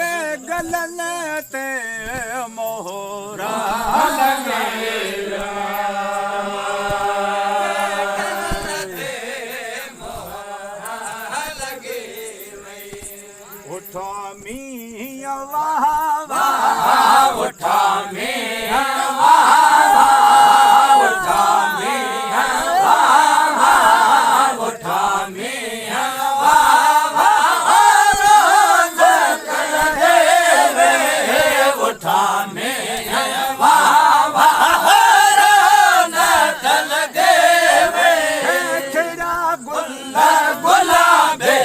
लगे गलन ते मोहरा लगे उठा मियां वाह वाह उठा मियां वाह वाह उठा मियां वाह वाह उठा मियां वाह वाह रोज कर देवे उठा मियां वाह वाह रोज लगे वे खिड़ा गुल गुलाबे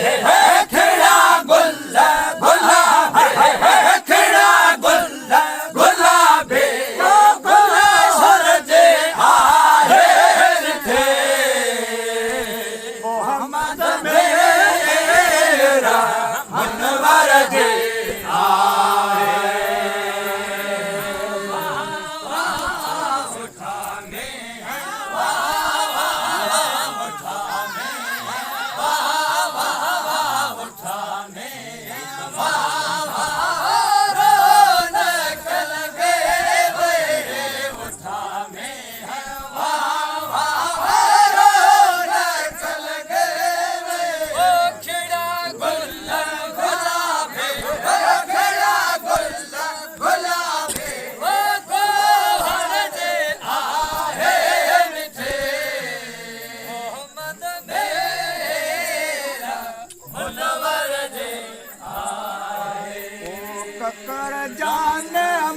कर जान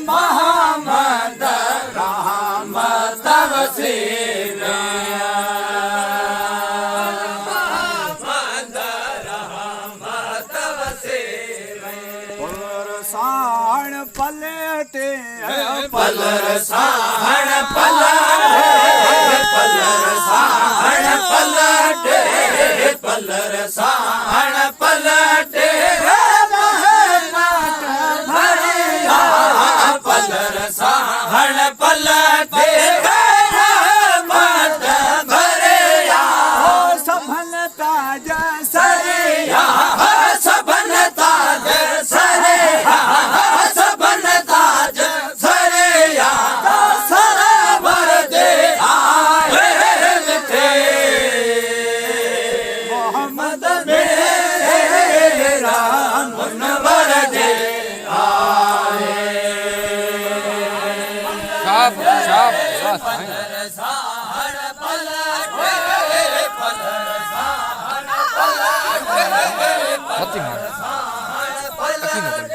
मोहम्मद रहमत वसील मोहम्मद रहमत वसील पलरसाण पलटे पलरसाण पलटे पलरसाण पलटे पलरसाण पलटे पलरसाण पलटे मत भरिया सबन ताज सरिया सबन ताज सरिया सबन ताज सरिया सराबर दे आए थे मोहम्मद मेरा मुनव्वर दे Fatima. Aqui não.